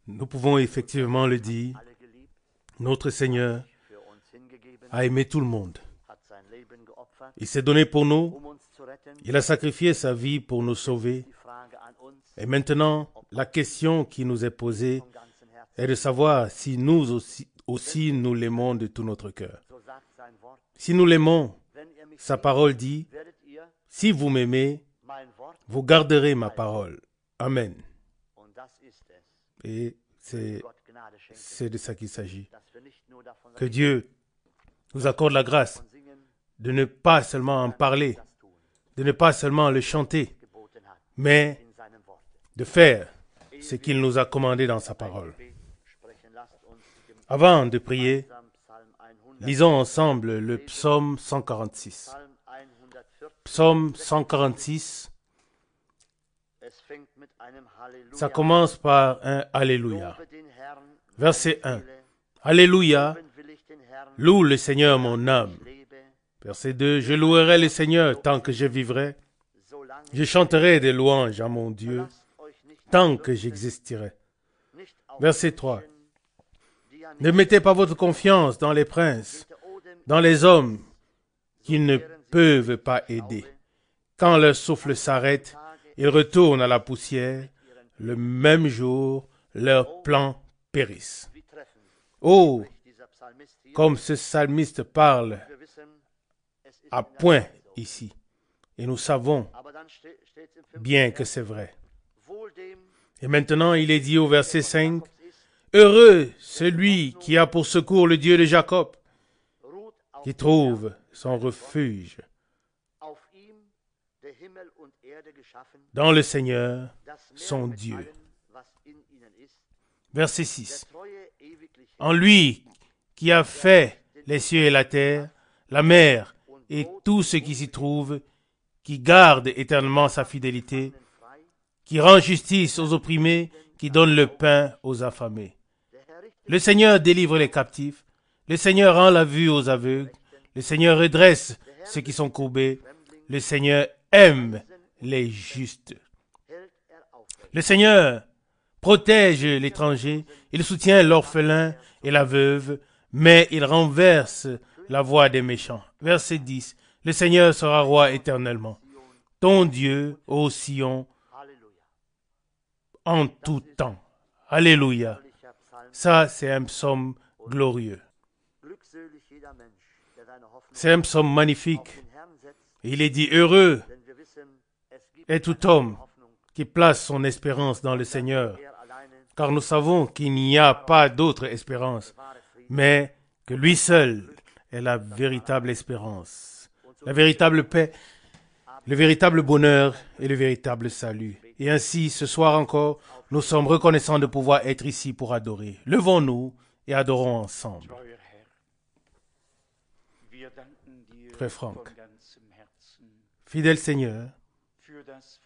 Nous pouvons effectivement le dire, notre Seigneur a aimé tout le monde. Il s'est donné pour nous, il a sacrifié sa vie pour nous sauver. Et maintenant, la question qui nous est posée est de savoir si nous aussi nous l'aimons de tout notre cœur. Si nous l'aimons, sa parole dit, « Si vous m'aimez, vous garderez ma parole. » Amen. Et c'est de ça qu'il s'agit. Que Dieu nous accorde la grâce de ne pas seulement en parler, de ne pas seulement le chanter, mais de faire ce qu'il nous a commandé dans sa parole. Avant de prier, lisons ensemble le psaume 146. Psaume 146, ça commence par un Alléluia. Verset 1. Alléluia, loue le Seigneur mon âme. Verset 2. Je louerai le Seigneur tant que je vivrai. Je chanterai des louanges à mon Dieu tant que j'existerai. Verset 3. Ne mettez pas votre confiance dans les princes, dans les hommes qui ne peuvent pas aider. Quand leur souffle s'arrête, ils retournent à la poussière. Le même jour, leurs plans périssent. Oh, comme ce psalmiste parle à point ici. Et nous savons bien que c'est vrai. Et maintenant, il est dit au verset 5, « Heureux celui qui a pour secours le Dieu de Jacob, qui trouve son refuge dans le Seigneur, son Dieu. » Verset 6. « En lui qui a fait les cieux et la terre, la mer et tout ce qui s'y trouve, qui garde éternellement sa fidélité, qui rend justice aux opprimés, qui donne le pain aux affamés. Le Seigneur délivre les captifs, le Seigneur rend la vue aux aveugles, le Seigneur redresse ceux qui sont courbés, le Seigneur aime les justes. Le Seigneur protège l'étranger, il soutient l'orphelin et la veuve, mais il renverse la voie des méchants. Verset 10. Le Seigneur sera roi éternellement. Ton Dieu, ô Sion, en tout temps. Alléluia. Ça, c'est un psaume glorieux. C'est un psaume magnifique. Il est dit, heureux est tout homme qui place son espérance dans le Seigneur, car nous savons qu'il n'y a pas d'autre espérance, mais que lui seul est la véritable espérance, la véritable paix, le véritable bonheur et le véritable salut. Et ainsi, ce soir encore, nous sommes reconnaissants de pouvoir être ici pour adorer. Levons-nous et adorons ensemble. Frère Franck, fidèle Seigneur,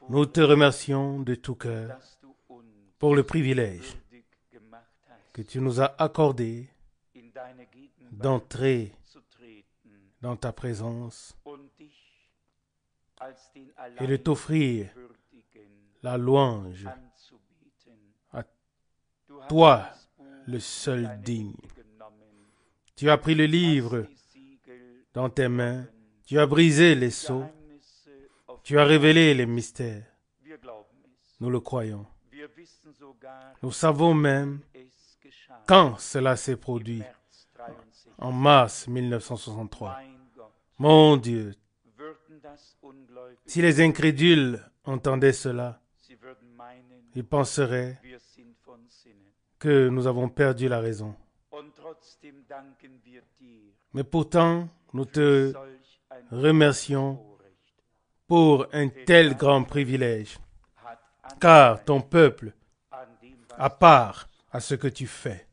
nous te remercions de tout cœur pour le privilège que tu nous as accordé d'entrer dans ta présence et de t'offrir la louange à toi, le seul digne. Tu as pris le livre dans tes mains, tu as brisé les sceaux, tu as révélé les mystères. Nous le croyons. Nous savons même quand cela s'est produit, en mars 1963. Mon Dieu, si les incrédules entendaient cela, ils penseraient que nous avons perdu la raison. Mais pourtant, nous te remercions pour un tel grand privilège, car ton peuple a part à ce que tu fais.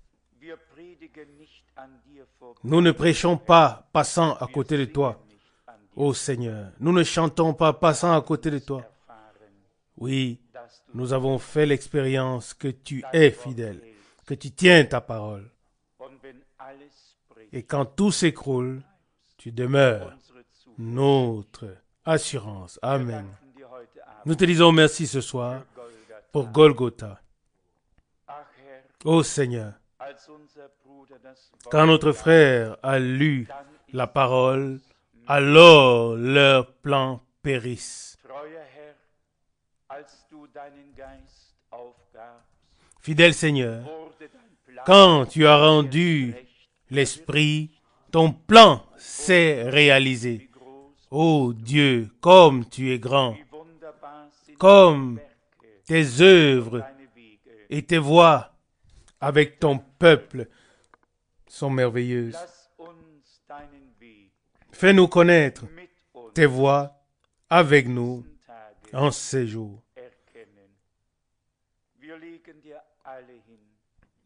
Nous ne prêchons pas passant à côté de toi, ô Seigneur. Nous ne chantons pas passant à côté de toi. Oui, nous avons fait l'expérience que tu es fidèle, que tu tiens ta parole. Et quand tout s'écroule, tu demeures notre assurance. Amen. Nous te disons merci ce soir au Golgotha. Ô Seigneur, quand notre frère a lu la parole, alors leurs plans périssent. Fidèle Seigneur, quand tu as rendu l'Esprit, ton plan s'est réalisé. Ô Dieu, comme tu es grand, comme tes œuvres et tes voies avec ton peuple sont merveilleuses. Fais-nous connaître tes voies avec nous en ces jours.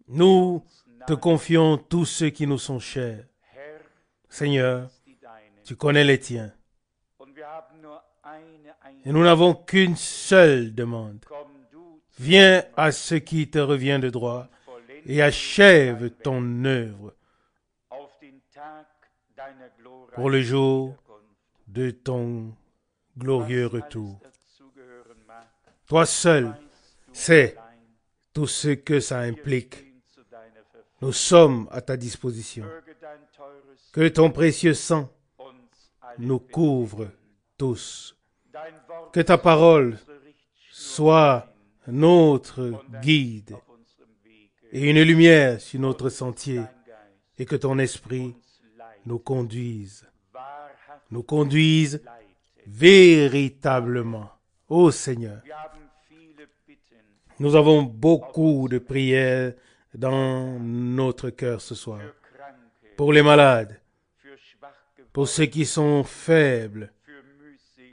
Nous te confions tous ceux qui nous sont chers. Seigneur, tu connais les tiens. Et nous n'avons qu'une seule demande. Viens à ce qui te revient de droit et achève ton œuvre pour le jour de ton glorieux retour. Toi seul sais tout ce que ça implique. Nous sommes à ta disposition. Que ton précieux sang nous couvre tous. Que ta parole soit notre guide et une lumière sur notre sentier, et que ton esprit nous conduise véritablement. Ô Seigneur, nous avons beaucoup de prières dans notre cœur ce soir. Pour les malades, pour ceux qui sont faibles,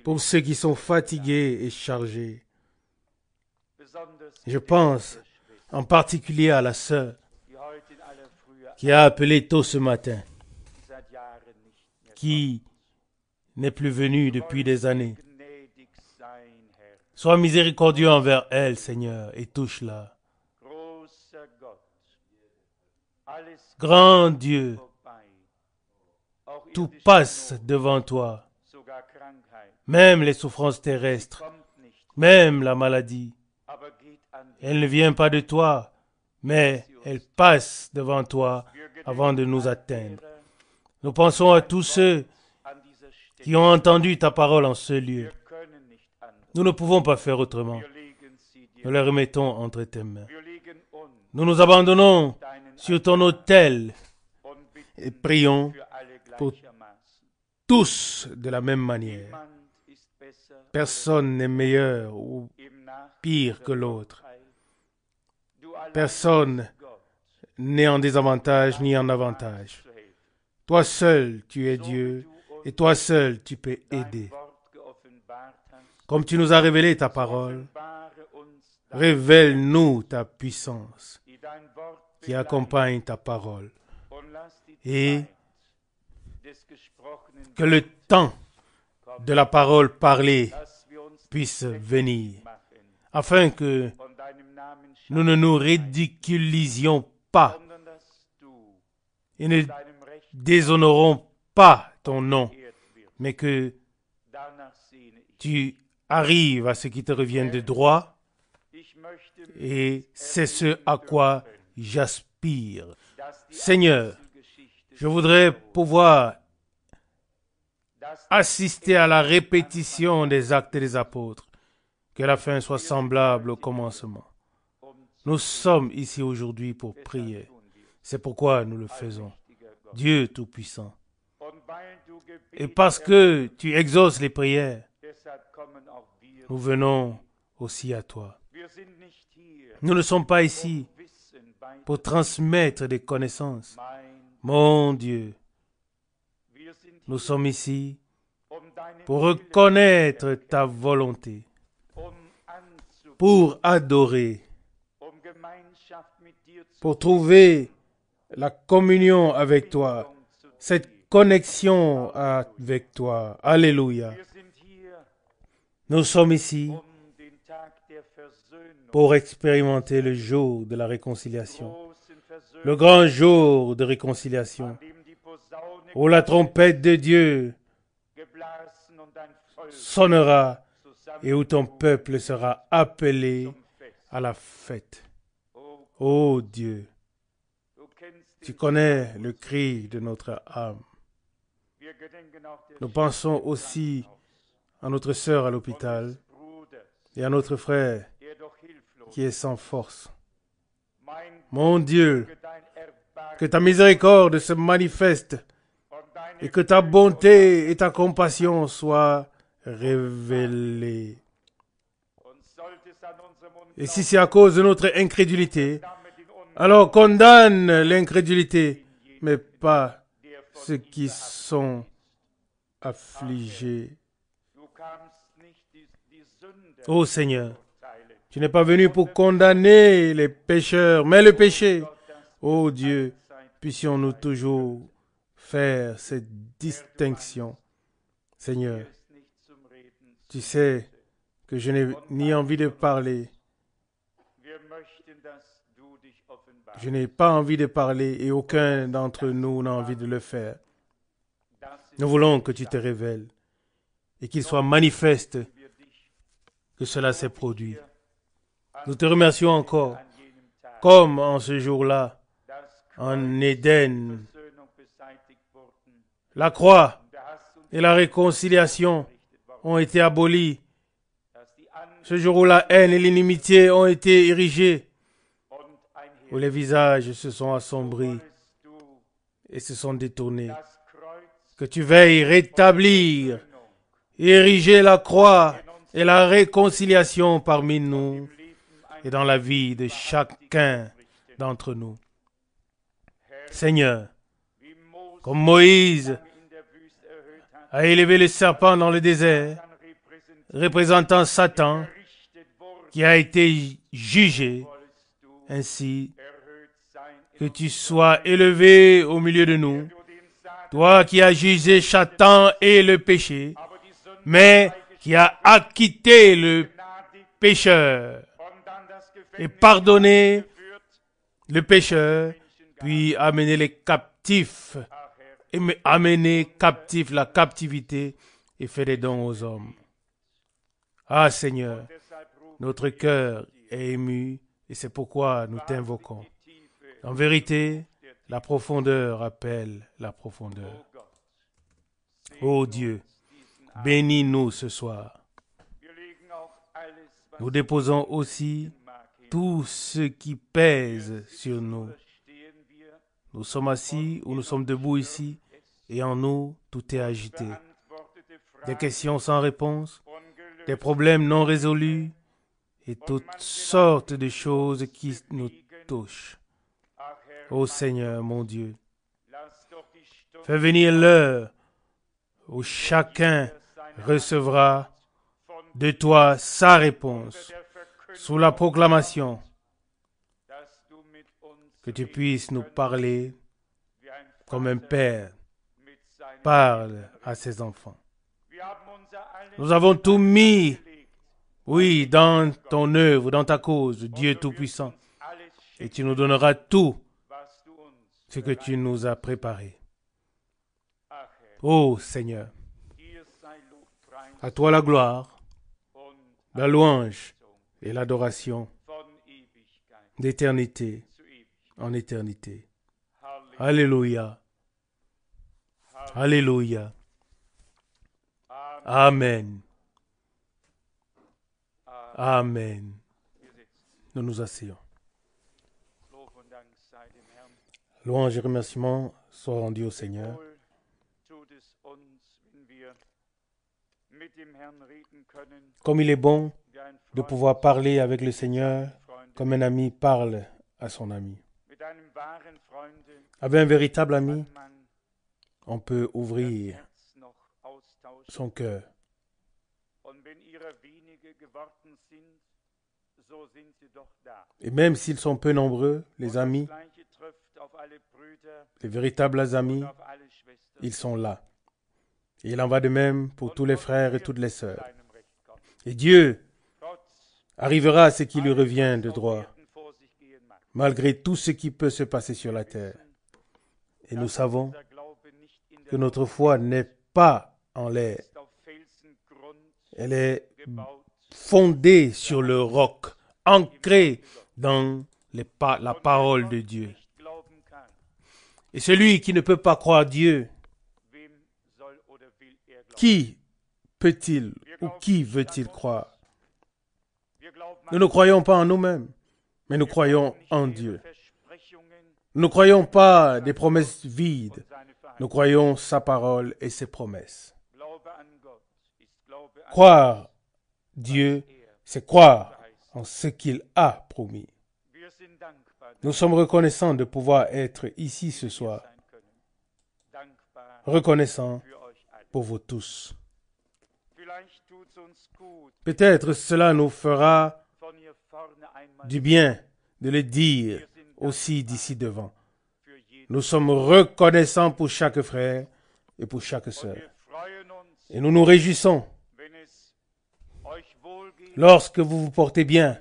pour ceux qui sont fatigués et chargés. Je pense en particulier à la sœur qui a appelé tôt ce matin, qui n'est plus venue depuis des années. Sois miséricordieux envers elle, Seigneur, et touche-la. Grand Dieu, tout passe devant toi, même les souffrances terrestres, même la maladie. Elle ne vient pas de toi, mais elle passe devant toi avant de nous atteindre. Nous pensons à tous ceux qui ont entendu ta parole en ce lieu. Nous ne pouvons pas faire autrement. Nous les remettons entre tes mains. Nous nous abandonnons sur ton autel et prions pour tous de la même manière. Personne n'est meilleur ou pire que l'autre. Personne n'est en désavantage ni en avantage. Toi seul, tu es Dieu, et toi seul, tu peux aider. Comme tu nous as révélé ta parole, révèle-nous ta puissance qui accompagne ta parole. Et que le temps de la parole parlée puisse venir, afin que nous ne nous ridiculisions pas et ne déshonorons pas ton nom, mais que tu arrives à ce qui te revient de droit, et c'est ce à quoi j'aspire. Seigneur, je voudrais pouvoir assister à la répétition des actes des apôtres, que la fin soit semblable au commencement. Nous sommes ici aujourd'hui pour prier. C'est pourquoi nous le faisons. Dieu Tout-Puissant. Et parce que tu exauces les prières, nous venons aussi à toi. Nous ne sommes pas ici pour transmettre des connaissances. Mon Dieu, nous sommes ici pour reconnaître ta volonté, pour adorer, pour trouver la communion avec toi, cette connexion avec toi. Alléluia. Nous sommes ici pour expérimenter le jour de la réconciliation, le grand jour de réconciliation, où la trompette de Dieu sonnera et où ton peuple sera appelé à la fête. Ô Dieu, tu connais le cri de notre âme. Nous pensons aussi à notre sœur à l'hôpital et à notre frère qui est sans force. Mon Dieu, que ta miséricorde se manifeste et que ta bonté et ta compassion soient révélées. Et si c'est à cause de notre incrédulité, alors condamne l'incrédulité, mais pas ceux qui sont affligés. Ô Seigneur, tu n'es pas venu pour condamner les pécheurs, mais le péché. Ô Dieu, puissions-nous toujours faire cette distinction. Seigneur, tu sais que je n'ai ni envie de parler. Je n'ai pas envie de parler et aucun d'entre nous n'a envie de le faire. Nous voulons que tu te révèles et qu'il soit manifeste que cela s'est produit. Nous te remercions encore, comme en ce jour-là, en Éden. La croix et la réconciliation ont été abolies. Ce jour où la haine et l'inimitié ont été érigées, où les visages se sont assombris et se sont détournés. Que tu veilles rétablir, ériger la croix et la réconciliation parmi nous et dans la vie de chacun d'entre nous. Seigneur, comme Moïse a élevé le serpent dans le désert, représentant Satan, qui a été jugé, ainsi que tu sois élevé au milieu de nous, toi qui as jugé Satan et le péché, mais qui as acquitté le pécheur et pardonné le pécheur, puis amené les captifs, et amené captif la captivité et fait des dons aux hommes. Ah Seigneur, notre cœur est ému et c'est pourquoi nous t'invoquons. En vérité, la profondeur appelle la profondeur. Ô Dieu, bénis-nous ce soir. Nous déposons aussi tout ce qui pèse sur nous. Nous sommes assis ou nous sommes debout ici et en nous tout est agité. Des questions sans réponse, des problèmes non résolus et toutes sortes de choses qui nous touchent. Ô Seigneur, mon Dieu, fais venir l'heure où chacun recevra de toi sa réponse sous la proclamation que tu puisses nous parler comme un père parle à ses enfants. Nous avons tout mis, oui, dans ton œuvre, dans ta cause, Dieu Tout-Puissant. Et tu nous donneras tout ce que tu nous as préparé. Ô Seigneur, à toi la gloire, la louange et l'adoration d'éternité en éternité. Alléluia. Alléluia. Amen. Amen. Nous nous asseyons. Louange et remerciements soient rendus au Seigneur. Comme il est bon de pouvoir parler avec le Seigneur comme un ami parle à son ami. Avec un véritable ami, on peut ouvrir son cœur. Et même s'ils sont peu nombreux, les amis, les véritables amis, ils sont là. Et il en va de même pour tous les frères et toutes les sœurs. Et Dieu arrivera à ce qui lui revient de droit, malgré tout ce qui peut se passer sur la terre. Et nous savons que notre foi n'est pas en l'air. Elle est fondée sur le roc ancré dans la parole de Dieu. Et celui qui ne peut pas croire Dieu, qui peut-il ou qui veut-il croire? Nous ne croyons pas en nous-mêmes, mais nous croyons en Dieu. Nous ne croyons pas des promesses vides. Nous croyons sa parole et ses promesses. Croire Dieu, c'est croire en ce qu'il a promis. Nous sommes reconnaissants de pouvoir être ici ce soir. Reconnaissants pour vous tous. Peut-être cela nous fera du bien de le dire aussi d'ici devant. Nous sommes reconnaissants pour chaque frère et pour chaque sœur. Et nous nous réjouissons lorsque vous vous portez bien.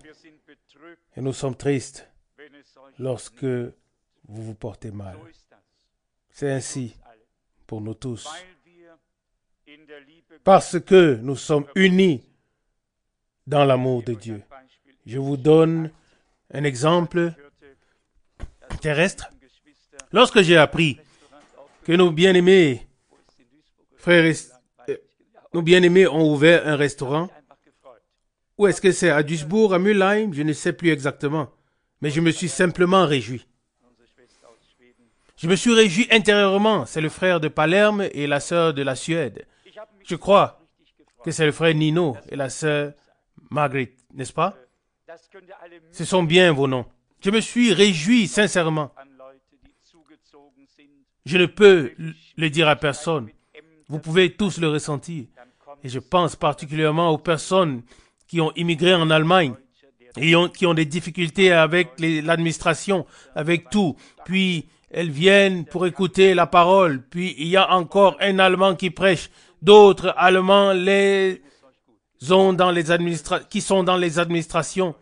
Et nous sommes tristes lorsque vous vous portez mal. C'est ainsi pour nous tous. Parce que nous sommes unis dans l'amour de Dieu. Je vous donne un exemple terrestre. Lorsque j'ai appris que nos bien-aimés frères nos bien-aimés ont ouvert un restaurant, où est-ce que c'est? À Duisbourg, à Mülheim? Je ne sais plus exactement. Mais je me suis simplement réjoui. Je me suis réjoui intérieurement. C'est le frère de Palerme et la sœur de la Suède. Je crois que c'est le frère Nino et la sœur Margrethe, n'est-ce pas? Ce sont bien vos noms. Je me suis réjoui sincèrement. Je ne peux le dire à personne. Vous pouvez tous le ressentir. Et je pense particulièrement aux personnes qui ont immigré en Allemagne et qui ont des difficultés avec l'administration, avec tout. Puis elles viennent pour écouter la parole. Puis il y a encore un Allemand qui prêche. D'autres Allemands qui sont dans les administrations.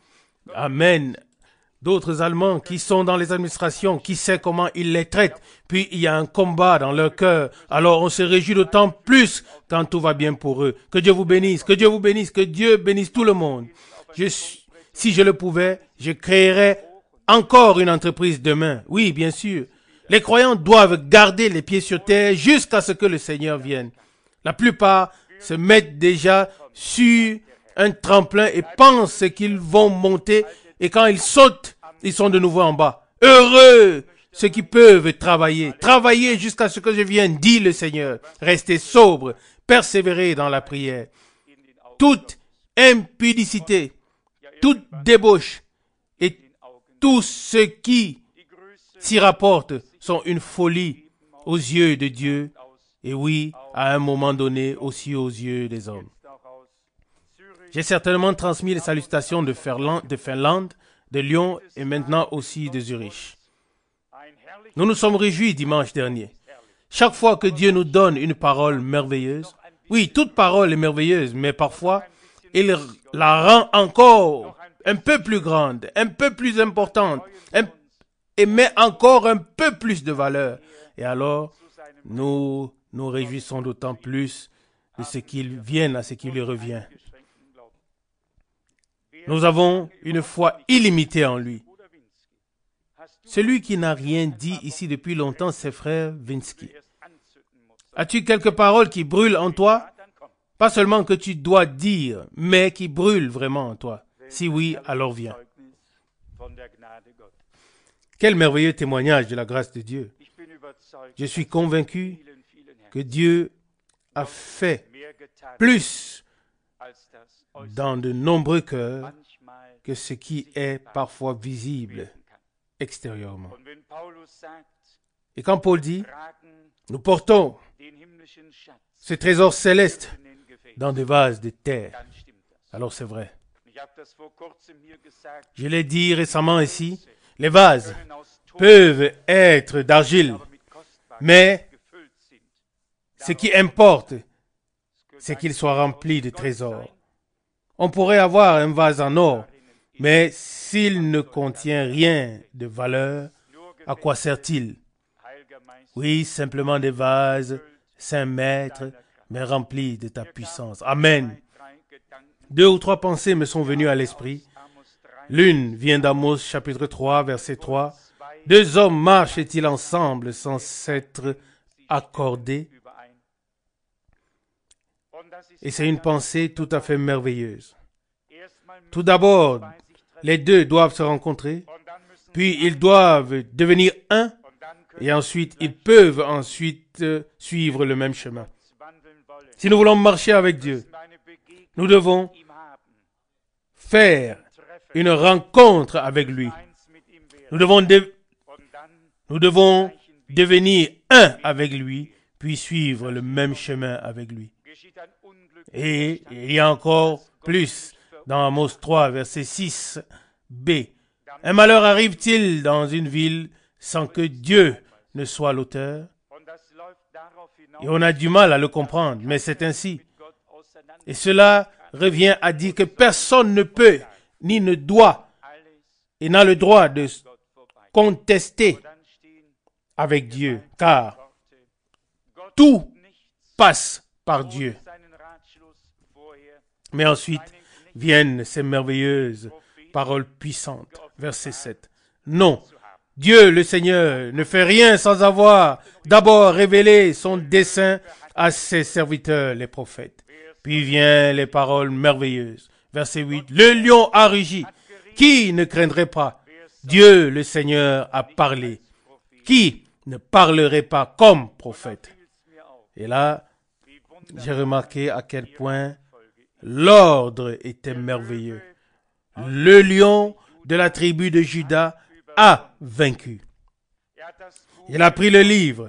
Amen. D'autres Allemands qui sont dans les administrations, qui sait comment ils les traitent. Puis il y a un combat dans leur cœur. Alors on se réjouit d'autant plus quand tout va bien pour eux. Que Dieu vous bénisse, que Dieu vous bénisse, que Dieu bénisse tout le monde. Si je le pouvais, je créerais encore une entreprise demain. Oui, bien sûr. Les croyants doivent garder les pieds sur terre jusqu'à ce que le Seigneur vienne. La plupart se mettent déjà sur un tremplin et pensent qu'ils vont monter. Et quand ils sautent, ils sont de nouveau en bas. Heureux ceux qui peuvent travailler. Travailler jusqu'à ce que je vienne, dit le Seigneur. Restez sobres, persévérez dans la prière. Toute impudicité, toute débauche et tout ce qui s'y rapporte sont une folie aux yeux de Dieu. Et oui, à un moment donné, aussi aux yeux des hommes. J'ai certainement transmis les salutations de Finlande, de Lyon et maintenant aussi de Zurich. Nous nous sommes réjouis dimanche dernier. Chaque fois que Dieu nous donne une parole merveilleuse, oui, toute parole est merveilleuse, mais parfois, il la rend encore un peu plus grande, un peu plus importante, et met encore un peu plus de valeur. Et alors, nous nous réjouissons d'autant plus de ce qu'il vienne à ce qui lui revient. Nous avons une foi illimitée en lui. Celui qui n'a rien dit ici depuis longtemps, c'est frère Vinsky. As-tu quelques paroles qui brûlent en toi? Pas seulement que tu dois dire, mais qui brûlent vraiment en toi. Si oui, alors viens. Quel merveilleux témoignage de la grâce de Dieu. Je suis convaincu que Dieu a fait plus dans de nombreux cœurs que ce qui est parfois visible extérieurement. Et quand Paul dit, nous portons ce trésor céleste dans des vases de terre, alors c'est vrai. Je l'ai dit récemment ici, les vases peuvent être d'argile, mais ce qui importe, c'est qu'ils soient remplis de trésors. On pourrait avoir un vase en or, mais s'il ne contient rien de valeur, à quoi sert-il? Oui, simplement des vases, saint maître, mais remplis de ta puissance. Amen. 2 ou 3 pensées me sont venues à l'esprit. L'une vient d'Amos chapitre 3, verset 3. Deux hommes marchent-ils ensemble sans s'être accordés? Et c'est une pensée tout à fait merveilleuse. Tout d'abord, les deux doivent se rencontrer, puis ils doivent devenir un, et ensuite ils peuvent ensuite suivre le même chemin. Si nous voulons marcher avec Dieu, nous devons faire une rencontre avec lui. Nous devons devenir un avec lui, puis suivre le même chemin avec lui. Et il y a encore plus dans Amos 3, verset 6b. Un malheur arrive-t-il dans une ville sans que Dieu ne soit l'auteur? Et on a du mal à le comprendre, mais c'est ainsi. Et cela revient à dire que personne ne peut, ni ne doit, et n'a le droit de contester avec Dieu, car tout passe par Dieu. Mais ensuite viennent ces merveilleuses paroles puissantes. Verset 7. Non, Dieu le Seigneur ne fait rien sans avoir d'abord révélé son dessein à ses serviteurs, les prophètes. Puis viennent les paroles merveilleuses. Verset 8. Le lion a rugi. Qui ne craindrait pas? Dieu le Seigneur a parlé. Qui ne parlerait pas comme prophète? Et là, j'ai remarqué à quel point l'ordre était merveilleux. Le lion de la tribu de Juda a vaincu. Il a pris le livre.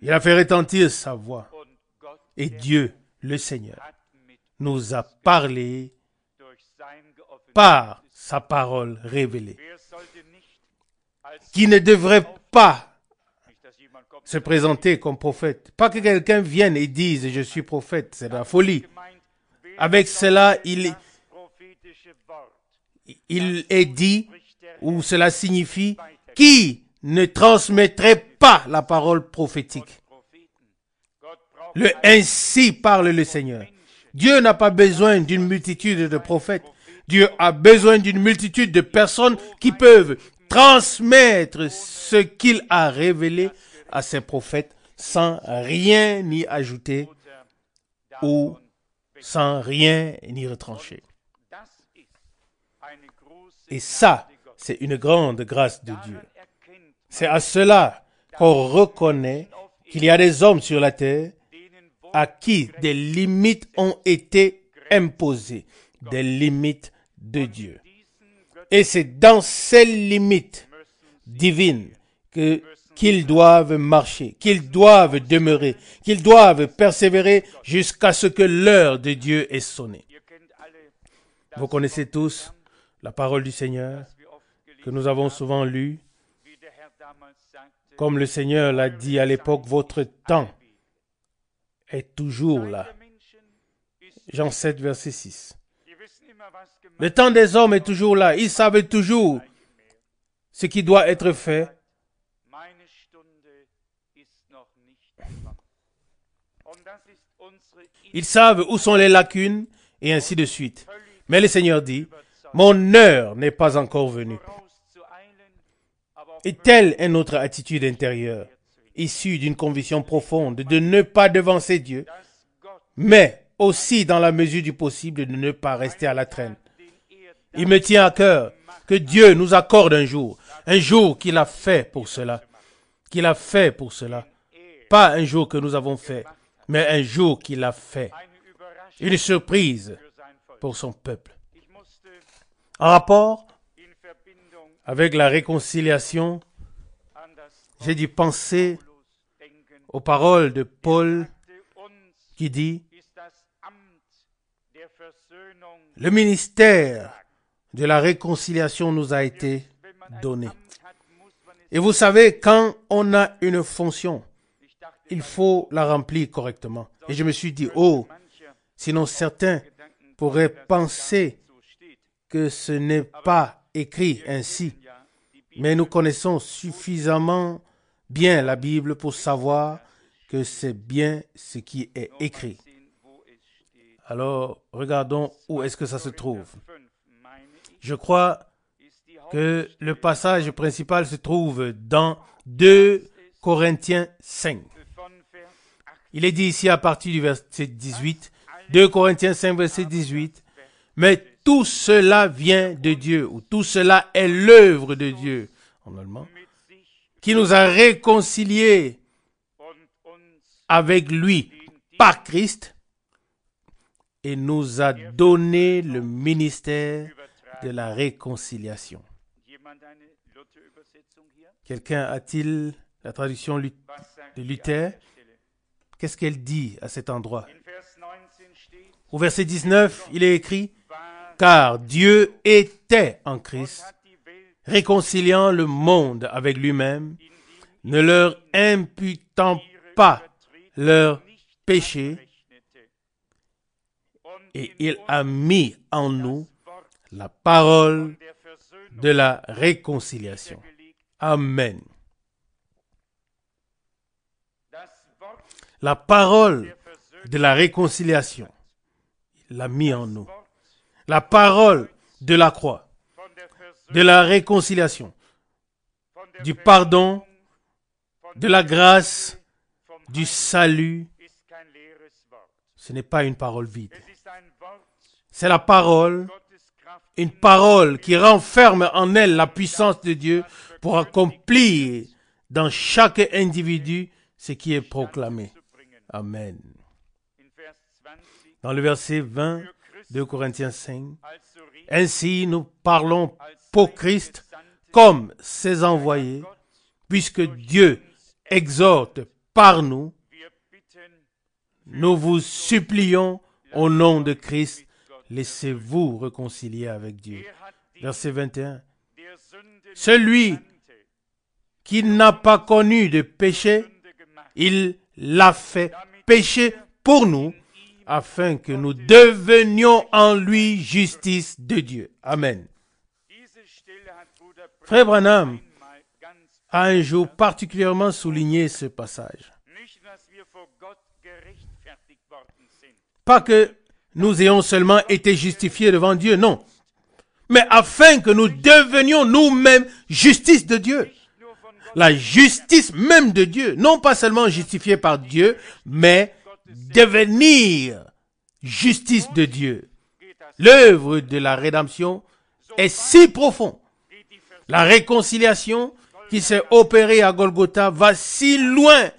Il a fait retentir sa voix. Et Dieu, le Seigneur, nous a parlé par sa parole révélée. Qui ne devrait pas se présenter comme prophète. Pas que quelqu'un vienne et dise « je suis prophète », c'est de la folie. Avec cela, il est dit, ou cela signifie, qui ne transmettrait pas la parole prophétique. Le ainsi parle le Seigneur. Dieu n'a pas besoin d'une multitude de prophètes. Dieu a besoin d'une multitude de personnes qui peuvent transmettre ce qu'il a révélé à ses prophètes sans rien y ajouter ou sans rien y retrancher. Et ça, c'est une grande grâce de Dieu. C'est à cela qu'on reconnaît qu'il y a des hommes sur la terre à qui des limites ont été imposées, des limites de Dieu. Et c'est dans ces limites divines qu'ils doivent marcher, qu'ils doivent demeurer, qu'ils doivent persévérer jusqu'à ce que l'heure de Dieu ait sonné. Vous connaissez tous la parole du Seigneur que nous avons souvent lue. Comme le Seigneur l'a dit à l'époque, votre temps est toujours là. Jean 7, verset 6. Le temps des hommes est toujours là. Ils savent toujours ce qui doit être fait. Ils savent où sont les lacunes et ainsi de suite. Mais le Seigneur dit, mon heure n'est pas encore venue. Et telle est notre attitude intérieure, issue d'une conviction profonde de ne pas devancer Dieu, mais aussi dans la mesure du possible de ne pas rester à la traîne. Il me tient à cœur que Dieu nous accorde un jour qu'il a fait pour cela, pas un jour que nous avons fait, mais un jour qu'il a fait, une surprise pour son peuple. En rapport avec la réconciliation, j'ai dû penser aux paroles de Paul qui dit « Le ministère de la réconciliation nous a été donné. » Et vous savez, quand on a une fonction, il faut la remplir correctement. Et je me suis dit, oh, sinon certains pourraient penser que ce n'est pas écrit ainsi. Mais nous connaissons suffisamment bien la Bible pour savoir que c'est bien ce qui est écrit. Alors, regardons où est-ce que ça se trouve. Je crois que le passage principal se trouve dans 2 Corinthiens 5. Il est dit ici à partir du verset 18, 2 Corinthiens 5, verset 18, « Mais tout cela vient de Dieu, ou tout cela est l'œuvre de Dieu, en allemand, qui nous a réconciliés avec lui par Christ et nous a donné le ministère de la réconciliation. » Quelqu'un a-t-il la traduction de Luther? Qu'est-ce qu'elle dit à cet endroit? Au verset 19, il est écrit « Car Dieu était en Christ, réconciliant le monde avec lui-même, ne leur imputant pas leurs péchés, et il a mis en nous la parole de la réconciliation. » Amen. La parole de la réconciliation, il l'a mis en nous. La parole de la croix, de la réconciliation, du pardon, de la grâce, du salut. Ce n'est pas une parole vide. C'est la parole, une parole qui renferme en elle la puissance de Dieu pour accomplir dans chaque individu ce qui est proclamé. Amen. Dans le verset 20 de Corinthiens 5, « Ainsi nous parlons pour Christ comme ses envoyés, puisque Dieu exhorte par nous, nous vous supplions au nom de Christ, laissez-vous réconcilier avec Dieu. » Verset 21. « Celui qui n'a pas connu de péché, il l'a fait péché pour nous, afin que nous devenions en lui justice de Dieu. » Amen. Frère Branham a un jour particulièrement souligné ce passage. Pas que nous ayons seulement été justifiés devant Dieu, non. Mais afin que nous devenions nous-mêmes justice de Dieu. La justice même de Dieu. Non pas seulement justifiés par Dieu, mais devenir justice de Dieu. L'œuvre de la rédemption est si profonde. La réconciliation qui s'est opérée à Golgotha va si loin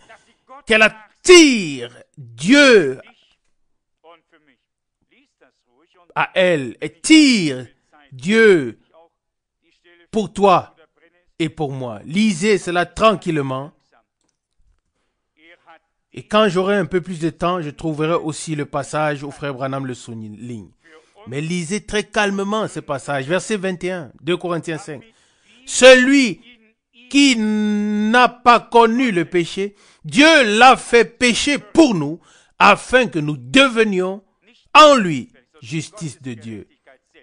qu'elle attire Dieu à elle et tire Dieu pour toi et pour moi. Lisez cela tranquillement. Et quand j'aurai un peu plus de temps, je trouverai aussi le passage où frère Branham le souligne. Mais lisez très calmement ce passage. Verset 21, 2 Corinthiens 5. « Celui qui n'a pas connu le péché, Dieu l'a fait pécher pour nous, afin que nous devenions en lui justice de Dieu. »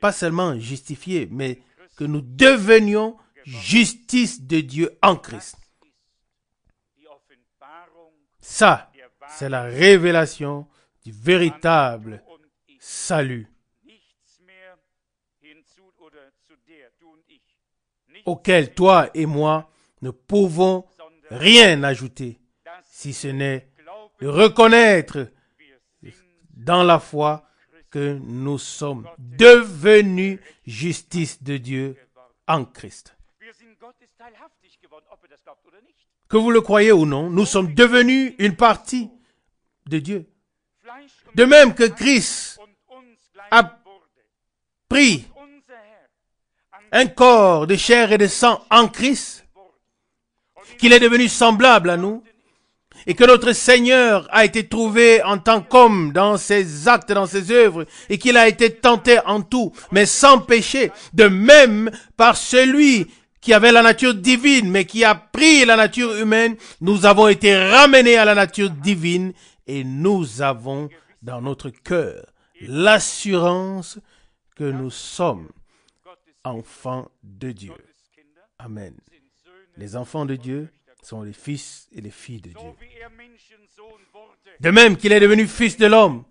Pas seulement justifiés, mais que nous devenions justice de Dieu en Christ. Ça, c'est la révélation du véritable salut auquel toi et moi ne pouvons rien ajouter, si ce n'est de reconnaître dans la foi que nous sommes devenus justice de Dieu en Christ. Que vous le croyez ou non, nous sommes devenus une partie de Dieu. De même que Christ a pris un corps de chair et de sang en Christ, qu'il est devenu semblable à nous, et que notre Seigneur a été trouvé en tant qu'homme dans ses actes, dans ses œuvres, et qu'il a été tenté en tout, mais sans péché, de même par celui qui avait la nature divine, mais qui a pris la nature humaine, nous avons été ramenés à la nature divine, et nous avons dans notre cœur l'assurance que nous sommes enfants de Dieu. Amen. Les enfants de Dieu sont les fils et les filles de Dieu. De même qu'il est devenu fils de l'homme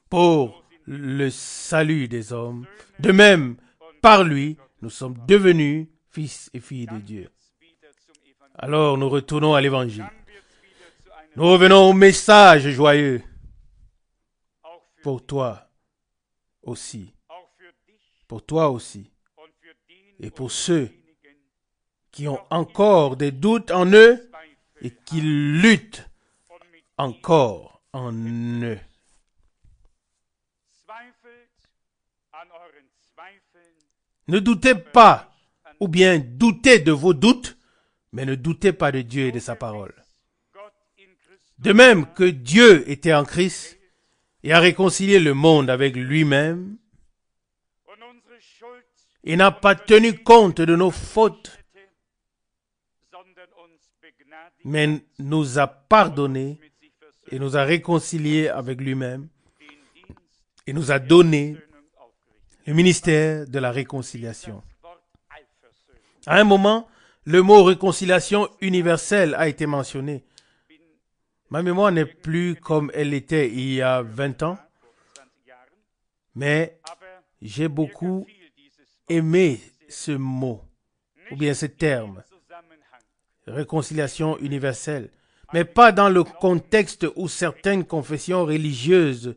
pour le salut des hommes, de même par lui, nous sommes devenus fils et filles de Dieu. Alors nous retournons à l'évangile. Nous revenons au message joyeux pour toi aussi. Pour toi aussi. Et pour ceux qui ont encore des doutes en eux et qui luttent encore en eux. Ne doutez pas, ou bien doutez de vos doutes, mais ne doutez pas de Dieu et de sa parole. De même que Dieu était en Christ et a réconcilié le monde avec lui-même, il n'a pas tenu compte de nos fautes, mais nous a pardonné et nous a réconciliés avec lui-même et nous a donné le ministère de la réconciliation. À un moment, le mot réconciliation universelle a été mentionné. Ma mémoire n'est plus comme elle était il y a 20 ans, mais j'ai beaucoup aimé ce mot, ou bien ce terme, réconciliation universelle, mais pas dans le contexte où certaines confessions religieuses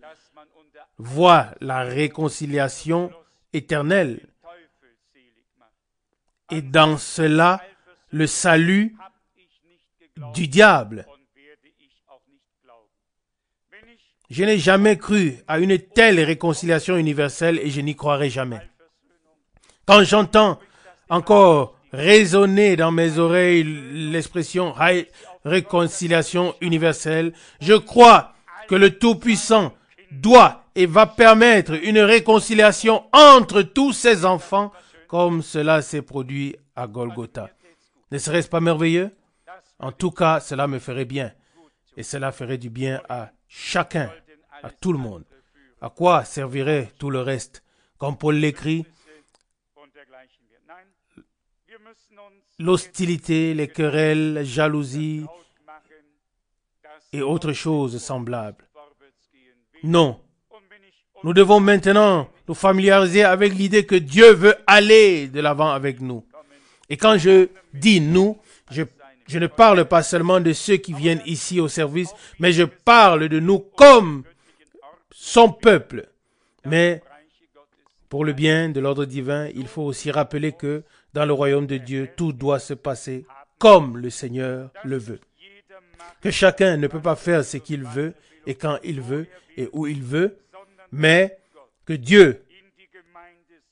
voient la réconciliation éternelle. Et dans cela, le salut du diable. Je n'ai jamais cru à une telle réconciliation universelle et je n'y croirai jamais. Quand j'entends encore résonner dans mes oreilles l'expression réconciliation universelle, je crois que le Tout-Puissant doit et va permettre une réconciliation entre tous ses enfants comme cela s'est produit à Golgotha. Ne serait-ce pas merveilleux? En tout cas, cela me ferait bien. Et cela ferait du bien à chacun, à tout le monde. À quoi servirait tout le reste? Comme Paul l'écrit, l'hostilité, les querelles, la jalousie et autres choses semblables. Non. Nous devons maintenant nous familiariser avec l'idée que Dieu veut aller de l'avant avec nous. Et quand je dis nous, je ne parle pas seulement de ceux qui viennent ici au service, mais je parle de nous comme son peuple. Mais pour le bien de l'ordre divin, il faut aussi rappeler que dans le royaume de Dieu, tout doit se passer comme le Seigneur le veut. Que chacun ne peut pas faire ce qu'il veut et quand il veut et où il veut, mais que Dieu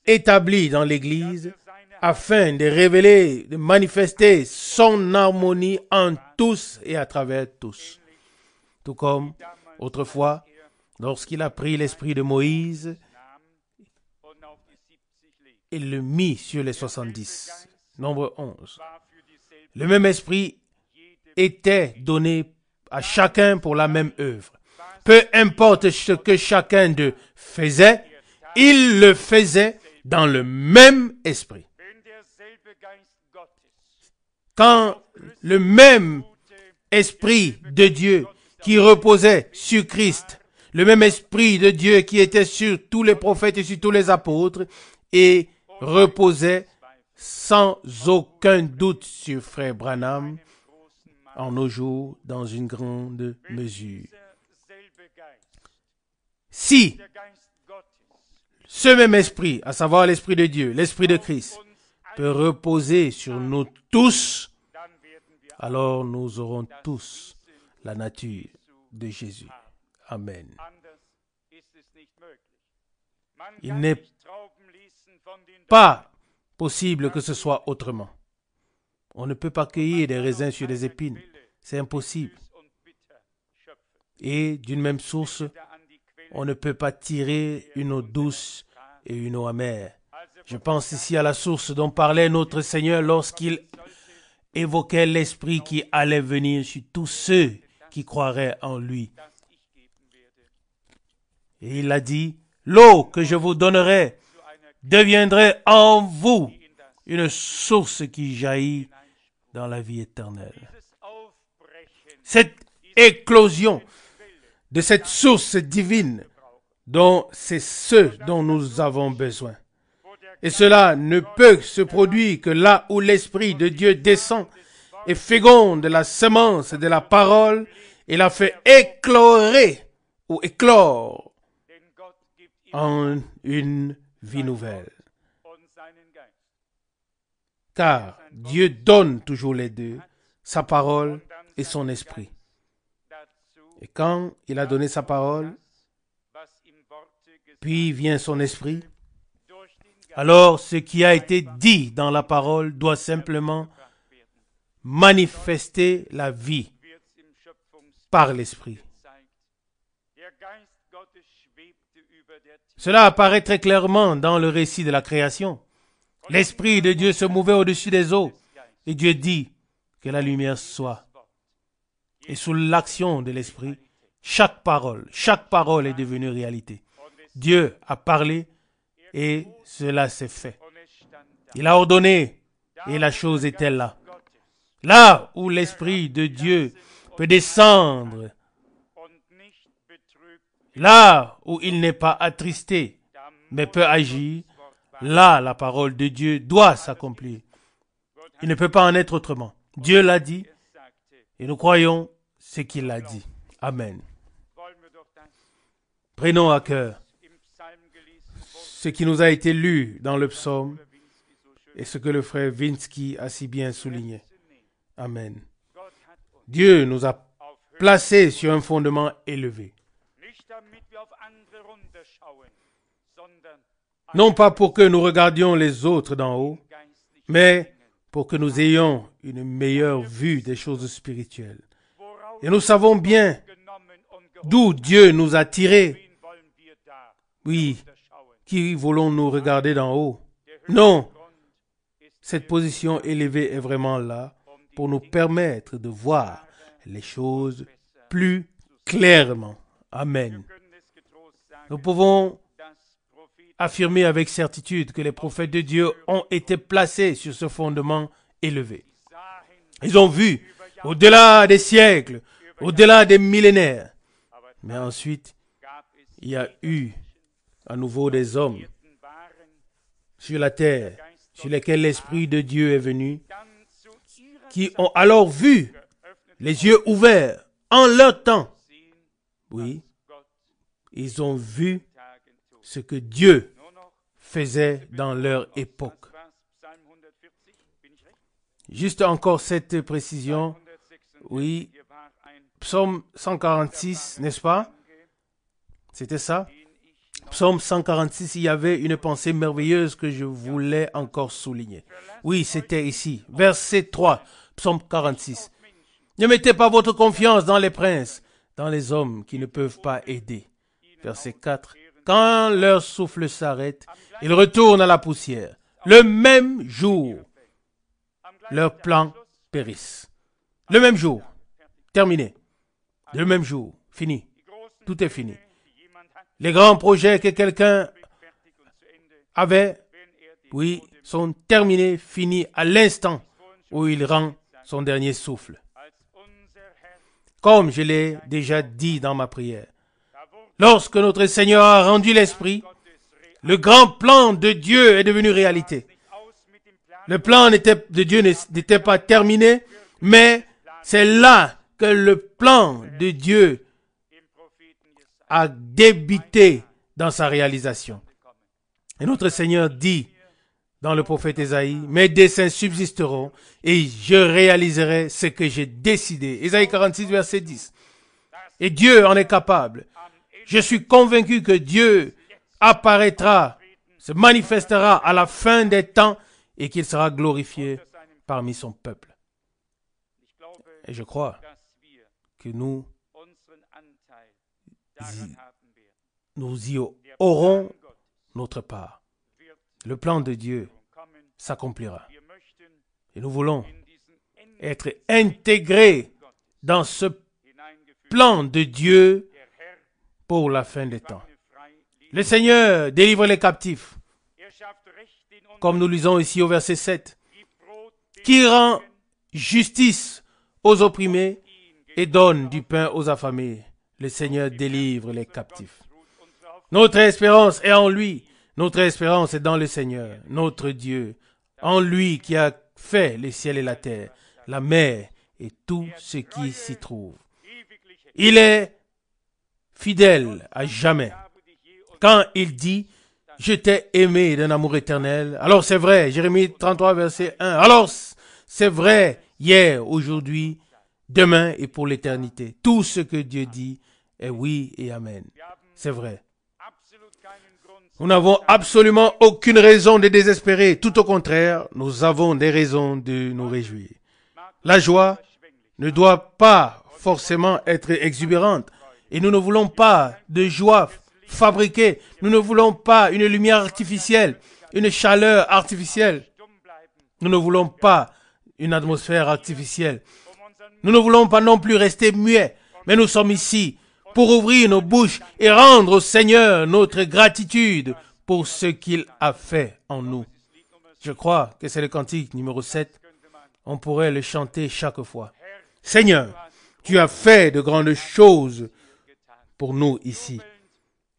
établit dans l'Église afin de révéler, de manifester son harmonie en tous et à travers tous. Tout comme autrefois, lorsqu'il a pris l'esprit de Moïse, il le mit sur les 70, nombre 11. Le même esprit était donné à chacun pour la même œuvre. Peu importe ce que chacun d'eux faisait, il le faisait dans le même esprit. Quand le même esprit de Dieu qui reposait sur Christ, le même esprit de Dieu qui était sur tous les prophètes et sur tous les apôtres et reposait sans aucun doute sur frère Branham en nos jours dans une grande mesure. Si ce même esprit, à savoir l'esprit de Dieu, l'esprit de Christ, peut reposer sur nous tous, alors nous aurons tous la nature de Jésus. Amen. Il n'est pas possible que ce soit autrement. On ne peut pas cueillir des raisins sur des épines. C'est impossible. Et d'une même source, on ne peut pas tirer une eau douce et une eau amère. Je pense ici à la source dont parlait notre Seigneur lorsqu'il évoquait l'Esprit qui allait venir sur tous ceux qui croiraient en lui. Et il a dit, l'eau que je vous donnerai deviendrait en vous une source qui jaillit dans la vie éternelle. Cette éclosion de cette source divine dont c'est ce dont nous avons besoin. Et cela ne peut se produire que là où l'Esprit de Dieu descend et féconde la semence de la parole et la fait éclorer ou éclore en une vie nouvelle. Car Dieu donne toujours les deux, sa parole et son esprit. Et quand il a donné sa parole, puis vient son esprit, alors ce qui a été dit dans la parole doit simplement manifester la vie par l'esprit. Cela apparaît très clairement dans le récit de la création. L'Esprit de Dieu se mouvait au-dessus des eaux et Dieu dit que la lumière soit. Et sous l'action de l'Esprit, chaque parole est devenue réalité. Dieu a parlé et cela s'est fait. Il a ordonné et la chose était là. Là où l'Esprit de Dieu peut descendre, là où il n'est pas attristé, mais peut agir, là la parole de Dieu doit s'accomplir. Il ne peut pas en être autrement. Dieu l'a dit et nous croyons ce qu'il a dit. Amen. Prenons à cœur ce qui nous a été lu dans le psaume et ce que le frère Vinsky a si bien souligné. Amen. Dieu nous a placés sur un fondement élevé. Non pas pour que nous regardions les autres d'en haut, mais pour que nous ayons une meilleure vue des choses spirituelles. Et nous savons bien d'où Dieu nous a tirés. Oui, qui voulons-nous regarder d'en haut? Non, cette position élevée est vraiment là pour nous permettre de voir les choses plus clairement. Amen. Nous pouvons affirmer avec certitude que les prophètes de Dieu ont été placés sur ce fondement élevé. Ils ont vu au-delà des siècles, au-delà des millénaires. Mais ensuite, il y a eu à nouveau des hommes sur la terre, sur lesquels l'Esprit de Dieu est venu, qui ont alors vu, les yeux ouverts, en leur temps. Oui, ils ont vu ce que Dieu faisait dans leur époque. Juste encore cette précision. Oui, Psaume 146, n'est-ce pas? C'était ça? Psaume 146, il y avait une pensée merveilleuse que je voulais encore souligner. Oui, c'était ici. Verset 3, Psaume 46. Ne mettez pas votre confiance dans les princes, dans les hommes qui ne peuvent pas aider. Verset 4. Quand leur souffle s'arrête, ils retournent à la poussière. Le même jour, leurs plans périssent. Le même jour, terminé. Le même jour, fini. Tout est fini. Les grands projets que quelqu'un avait, oui, sont terminés, finis à l'instant où il rend son dernier souffle. Comme je l'ai déjà dit dans ma prière, lorsque notre Seigneur a rendu l'Esprit, le grand plan de Dieu est devenu réalité. Le plan de Dieu n'était pas terminé, mais c'est là que le plan de Dieu a débuté dans sa réalisation. Et notre Seigneur dit dans le prophète Ésaïe, mes desseins subsisteront et je réaliserai ce que j'ai décidé. Ésaïe 46, verset 10. Et Dieu en est capable. Je suis convaincu que Dieu apparaîtra, se manifestera à la fin des temps et qu'il sera glorifié parmi son peuple. Et je crois que nous y aurons notre part. Le plan de Dieu s'accomplira. Et nous voulons être intégrés dans ce plan de Dieu pour la fin des temps. Le Seigneur délivre les captifs, comme nous lisons ici au verset 7, qui rend justice aux opprimés et donne du pain aux affamés. Le Seigneur délivre les captifs. Notre espérance est en lui. Notre espérance est dans le Seigneur, notre Dieu, en lui qui a fait les ciels et la terre, la mer et tout ce qui s'y trouve. Il est fidèle à jamais. Quand il dit « Je t'ai aimé d'un amour éternel », alors c'est vrai, Jérémie 33, verset 1. Alors c'est vrai hier, aujourd'hui, demain et pour l'éternité. Tout ce que Dieu dit est oui et amen. C'est vrai. Nous n'avons absolument aucune raison de désespérer. Tout au contraire, nous avons des raisons de nous réjouir. La joie ne doit pas forcément être exubérante. Et nous ne voulons pas de joie fabriquée. Nous ne voulons pas une lumière artificielle, une chaleur artificielle. Nous ne voulons pas une atmosphère artificielle. Nous ne voulons pas non plus rester muets. Mais nous sommes ici pour ouvrir nos bouches et rendre au Seigneur notre gratitude pour ce qu'il a fait en nous. Je crois que c'est le cantique numéro 7. On pourrait le chanter chaque fois. Seigneur, tu as fait de grandes choses pour nous ici.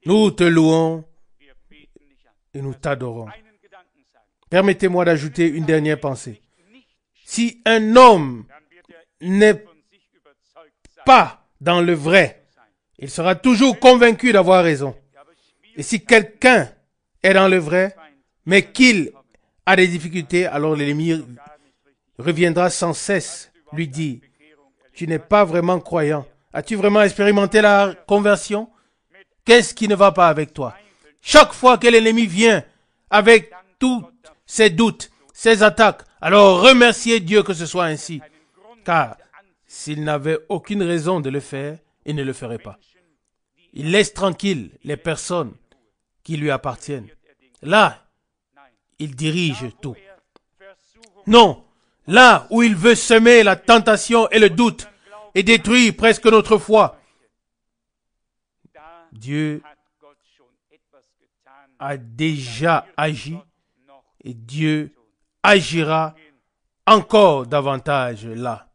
Nous te louons et nous t'adorons. Permettez-moi d'ajouter une dernière pensée. Si un homme n'est pas dans le vrai, il sera toujours convaincu d'avoir raison. Et si quelqu'un est dans le vrai, mais qu'il a des difficultés, alors l'ennemi reviendra sans cesse lui dire, tu n'es pas vraiment croyant. As-tu vraiment expérimenté la conversion? Qu'est-ce qui ne va pas avec toi? Chaque fois que l'ennemi vient avec tous ses doutes, ses attaques, alors remerciez Dieu que ce soit ainsi. Car s'il n'avait aucune raison de le faire, il ne le ferait pas. Il laisse tranquille les personnes qui lui appartiennent. Là, il dirige tout. Non, là où il veut semer la tentation et le doute et détruire presque notre foi, Dieu a déjà agi et Dieu agira encore davantage là.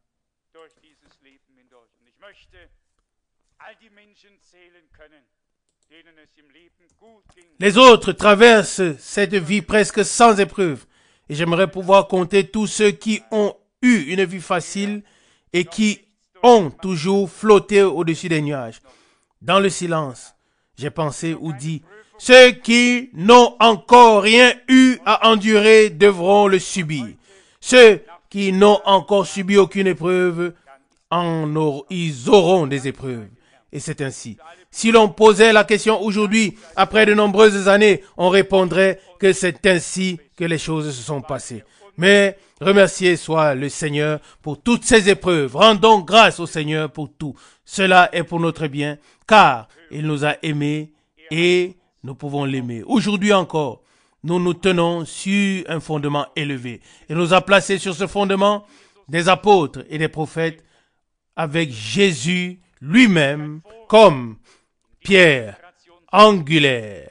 Les autres traversent cette vie presque sans épreuve. Et j'aimerais pouvoir compter tous ceux qui ont eu une vie facile et qui ont toujours flotté au-dessus des nuages. Dans le silence, j'ai pensé ou dit, ceux qui n'ont encore rien eu à endurer devront le subir. Ceux qui n'ont encore subi aucune épreuve, ils auront des épreuves. Et c'est ainsi. Si l'on posait la question aujourd'hui, après de nombreuses années, on répondrait que c'est ainsi que les choses se sont passées. Mais remercié soit le Seigneur pour toutes ces épreuves. Rendons grâce au Seigneur pour tout. Cela est pour notre bien, car il nous a aimés et nous pouvons l'aimer. Aujourd'hui encore, nous nous tenons sur un fondement élevé. Il nous a placés sur ce fondement des apôtres et des prophètes avec Jésus lui-même comme pierre angulaire.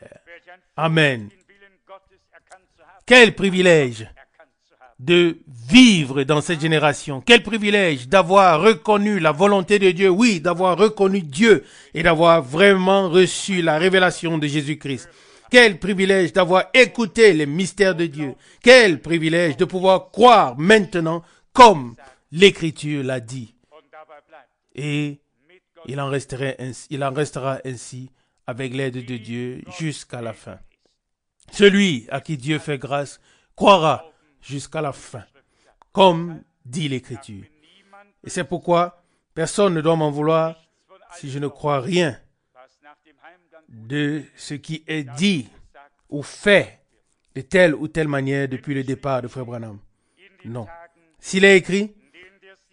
Amen. Quel privilège de vivre dans cette génération. Quel privilège d'avoir reconnu la volonté de Dieu. Oui, d'avoir reconnu Dieu et d'avoir vraiment reçu la révélation de Jésus-Christ. Quel privilège d'avoir écouté les mystères de Dieu. Quel privilège de pouvoir croire maintenant comme l'Écriture l'a dit. Et il en restera ainsi avec l'aide de Dieu jusqu'à la fin. Celui à qui Dieu fait grâce croira jusqu'à la fin, comme dit l'Écriture. Et c'est pourquoi personne ne doit m'en vouloir si je ne crois rien de ce qui est dit ou fait de telle ou telle manière depuis le départ de Frère Branham. Non. S'il est écrit,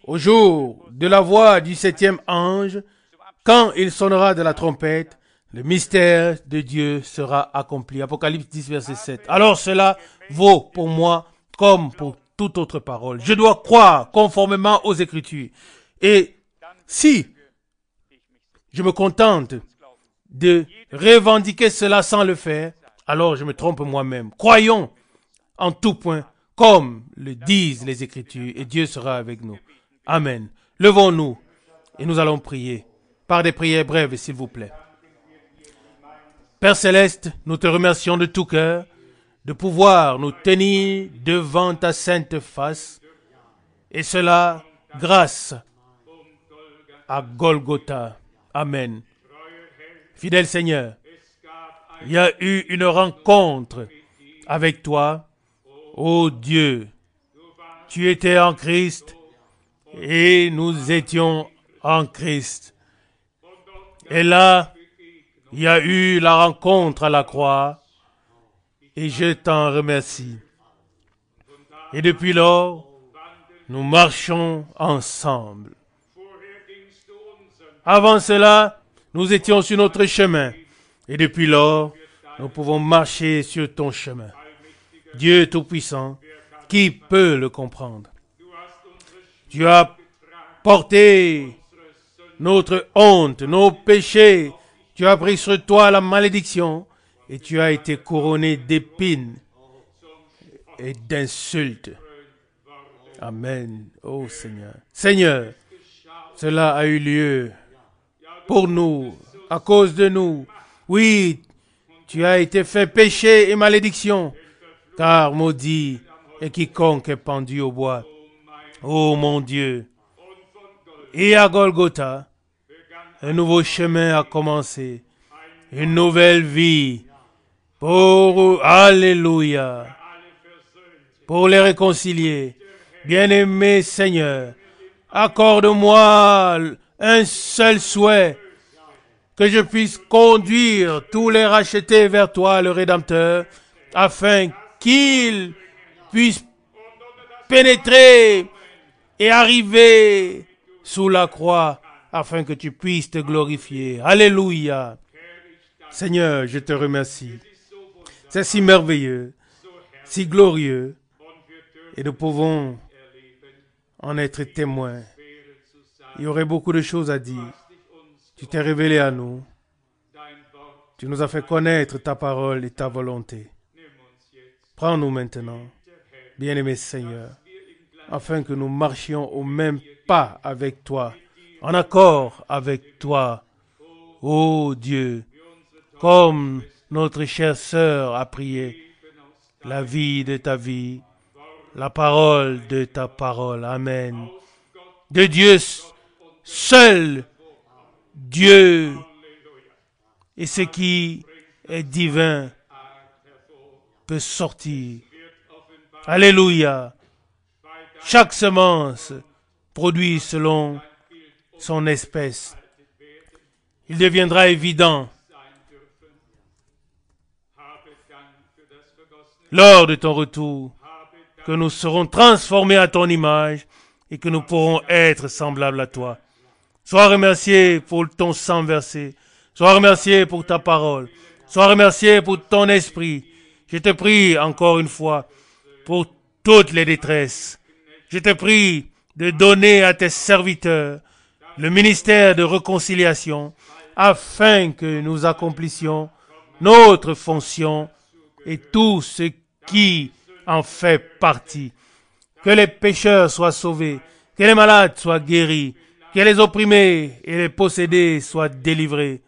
au jour de la voix du 7e ange, quand il sonnera de la trompette, le mystère de Dieu sera accompli. Apocalypse 10, verset 7. Alors cela vaut pour moi comme pour toute autre parole. Je dois croire conformément aux Écritures. Et si je me contente de revendiquer cela sans le faire, alors je me trompe moi-même. Croyons en tout point, comme le disent les Écritures, et Dieu sera avec nous. Amen. Levons-nous et nous allons prier par des prières brèves, s'il vous plaît. Père Céleste, nous te remercions de tout cœur de pouvoir nous tenir devant ta sainte face, et cela grâce à Golgotha. Amen. Fidèle Seigneur, il y a eu une rencontre avec toi, ô Dieu. Tu étais en Christ et nous étions en Christ. Et là, il y a eu la rencontre à la croix et je t'en remercie. Et depuis lors, nous marchons ensemble. Avant cela, nous étions sur notre chemin et depuis lors, nous pouvons marcher sur ton chemin. Dieu Tout-Puissant, qui peut le comprendre? Tu as porté notre honte, nos péchés. Tu as pris sur toi la malédiction et tu as été couronné d'épines et d'insultes. Amen. Oh Seigneur. Seigneur, cela a eu lieu pour nous, à cause de nous. Oui, tu as été fait péché et malédiction, car maudit est quiconque est pendu au bois. Oh mon Dieu. Et à Golgotha, un nouveau chemin a commencé, une nouvelle vie pour, alléluia, pour les réconcilier. Bien-aimé Seigneur, accorde-moi un seul souhait, que je puisse conduire tous les rachetés vers toi, le Rédempteur, afin qu'ils puissent pénétrer et arriver sous la croix, afin que tu puisses te glorifier. Alléluia. Seigneur, je te remercie. C'est si merveilleux, si glorieux, et nous pouvons en être témoins. Il y aurait beaucoup de choses à dire. Tu t'es révélé à nous. Tu nous as fait connaître ta parole et ta volonté. Prends-nous maintenant, bien-aimé Seigneur, afin que nous marchions au même pas avec toi, en accord avec toi, ô Dieu, comme notre chère sœur a prié, la vie de ta vie, la parole de ta parole. Amen. De Dieu seul, Dieu, et ce qui est divin peut sortir. Alléluia. Chaque semence produit selon son espèce. Il deviendra évident lors de ton retour que nous serons transformés à ton image et que nous pourrons être semblables à toi. Sois remercié pour ton sang versé. Sois remercié pour ta parole. Sois remercié pour ton esprit. Je te prie encore une fois pour toutes les détresses. Je te prie de donner à tes serviteurs le ministère de réconciliation afin que nous accomplissions notre fonction et tout ce qui en fait partie. Que les pécheurs soient sauvés, que les malades soient guéris, que les opprimés et les possédés soient délivrés.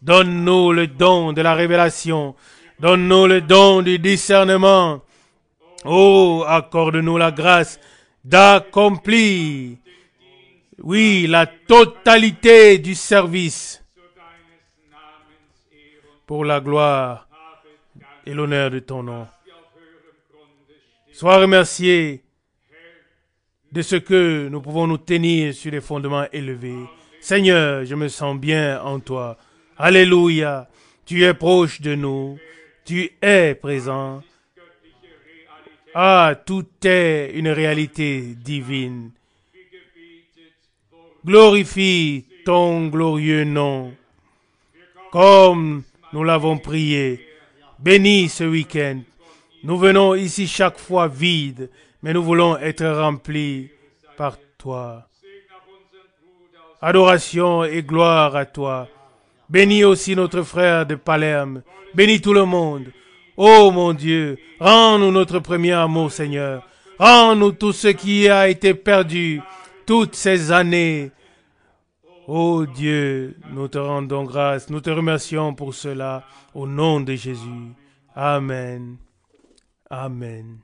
Donne-nous le don de la révélation. Donne-nous le don du discernement. Oh, accorde-nous la grâce d'accomplir, oui, la totalité du service pour la gloire et l'honneur de ton nom. Sois remercié de ce que nous pouvons nous tenir sur des fondements élevés. Seigneur, je me sens bien en toi. Alléluia. Tu es proche de nous. Tu es présent. Ah, tout est une réalité divine. Glorifie ton glorieux nom. Comme nous l'avons prié. Bénis ce week-end. Nous venons ici chaque fois vides, mais nous voulons être remplis par toi. Adoration et gloire à toi. Bénis aussi notre frère de Palerme. Bénis tout le monde. Oh mon Dieu, rends-nous notre premier amour, Seigneur. Rends-nous tout ce qui a été perdu toutes ces années. Ô Dieu, nous te rendons grâce, nous te remercions pour cela, au nom de Jésus. Amen. Amen.